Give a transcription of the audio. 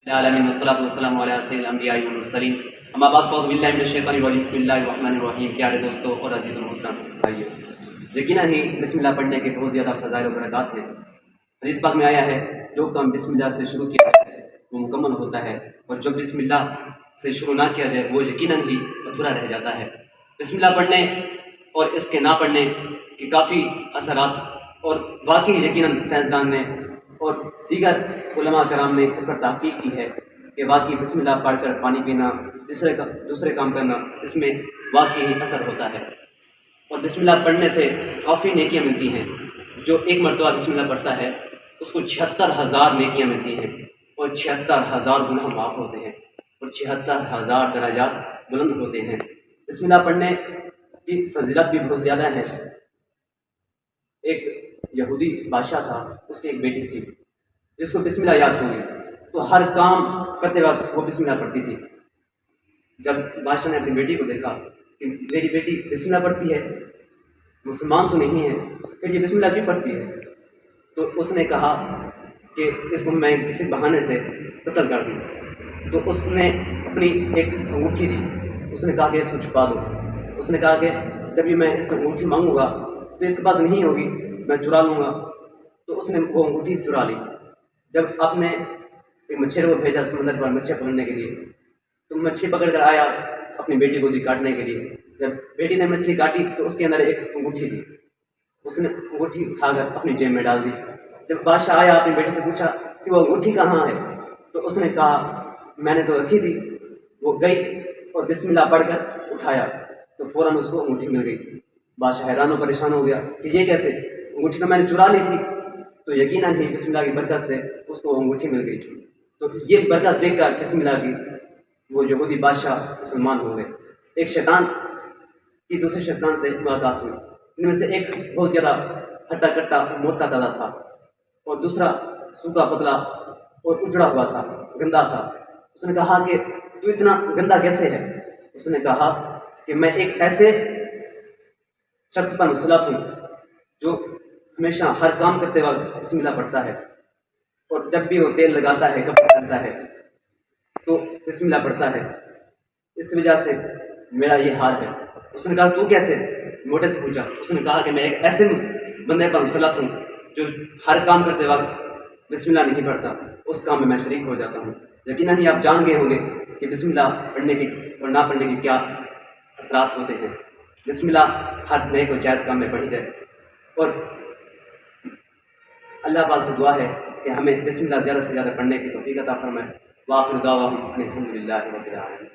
العالمین والصلاۃ والسلام علی سید الانبیاء والمرسلین اما بعد فاعوذ باللہ من الشیطان الرجیم بسم اللہ الرحمن الرحیم۔ پیارے دوستوں اور عزیز المحترم بھائیو، یقیناً ہی بسم اللہ پڑھنے کے بہت زیادہ فضائل و برکات ہیں۔ حدیث پاک میں آیا ہے جو کام بسم اللہ سے شروع کیا جائے وہ مکمل ہوتا ہے، اور جو بسم اللہ سے شروع نہ کیا جائے وہ یقیناً ہی ادھورا رہ جاتا ہے۔ بسم اللہ پڑھنے اور اس کے نہ پڑھنے کے کافی اثرات، اور واقعی یقیناً سائنسدان نے اور دیگر علماء کرام نے اس پر تحقیق کی ہے کہ واقعی بسم اللہ پڑھ کر پانی پینا، دوسرے کام کرنا، اس میں واقعی اثر ہوتا ہے، اور بسم اللہ پڑھنے سے کافی نیکیاں ملتی ہیں۔ جو ایک مرتبہ بسم اللہ پڑھتا ہے اس کو 76,000 نیکیاں ملتی ہیں، اور 76,000 گناہ معاف ہوتے ہیں، اور 76,000 درجات بلند ہوتے ہیں۔ بسم اللہ پڑھنے کی فضیلت بھی بہت زیادہ ہے۔ ایک یہودی بادشاہ تھا، اس کی ایک بیٹی تھی جس کو بسم اللہ یاد ہوئی تو ہر کام کرتے وقت وہ بسم اللہ پڑھتی تھی۔ جب بادشاہ نے اپنی بیٹی کو دیکھا کہ میری بیٹی بسم اللہ پڑھتی ہے، مسلمان تو نہیں ہے، پھر یہ بسم اللہ کیوں پڑھتی ہے، تو اس نے کہا کہ اس کو میں کسی بہانے سے قتل کر دوں۔ تو اس نے اپنی ایک انگوٹھی دی، اس نے کہا کہ اس کو چھپا دو۔ اس نے کہا کہ جب یہ میں اس سے انگوٹھی مانگوں گا تو اس کے پاس نہیں ہوگی، میں چرا لوں گا۔ تو اس نے وہ انگوٹھی چرا لی۔ جب آپ نے ایک مچھلی کو بھیجا سمندر پر مچھلی پکڑنے کے لیے، تو مچھلی پکڑ کر آیا، اپنی بیٹی کو دی کاٹنے کے لیے۔ جب بیٹی نے مچھلی کاٹی تو اس کے اندر ایک انگوٹھی تھی، اس نے انگوٹھی اٹھا کر اپنی جیب میں ڈال دی۔ جب بادشاہ آیا، اپنی بیٹی سے پوچھا کہ وہ انگوٹھی کہاں ہے، تو اس نے کہا میں نے تو رکھی تھی۔ وہ گئی اور بسم اللہ پڑھ کر اٹھایا تو فوراً اس کو انگوٹھی مل گئی۔ بادشاہ حیران و پریشان ہو گیا کہ یہ کیسے، انگوٹھی تو میں نے چرا لی تھی۔ تو یقیناً ہی بسم اللہ کی برکت سے اس کو انگوٹھی مل گئی۔ تو یہ برکت دیکھ کر بسم اللہ کی وہ یہودی بادشاہ مسلمان ہو گئے۔ ایک شیطان کی دوسرے شیطان سے ملاقات ہوئی، ان میں سے ایک بہت زیادہ ہٹا کٹا موٹا تازہ تھا، اور دوسرا سوکھا پتلا اور اجڑا ہوا تھا، گندا تھا۔ اس نے کہا کہ تو اتنا گندا کیسے ہے؟ اس نے کہا کہ میں ایک ایسے شخص پر مسلط ہوں جو ہمیشہ ہر کام کرتے وقت بسم اللہ پڑھتا ہے، اور جب بھی وہ تیل لگاتا ہے، کپڑا پہنتا ہے تو بسم اللہ پڑھتا ہے، اس وجہ سے میرا یہ حال ہے۔ اس نے کہا تو کیسے؟ موٹے سے پوچھا۔ اس نے کہا کہ میں ایک ایسے بندے پر مسلط ہوں جو ہر کام کرتے وقت بسم اللہ نہیں پڑھتا، اس کام میں میں شریک ہو جاتا ہوں۔ یقیناً ہی آپ جان گئے ہوں گے کہ بسم اللہ پڑھنے کی اور نہ پڑھنے کی کیا اثرات ہوتے ہیں۔ بسم اللہ ہر نیک و جائز کام میں پڑھی جائے، اور اللہ پاک سے دعا ہے کہ ہمیں بسم اللہ زیادہ سے زیادہ پڑھنے کی توفیق عطا فرمائے۔ وآخر دعواہم ان الحمد للہ رب العالمین۔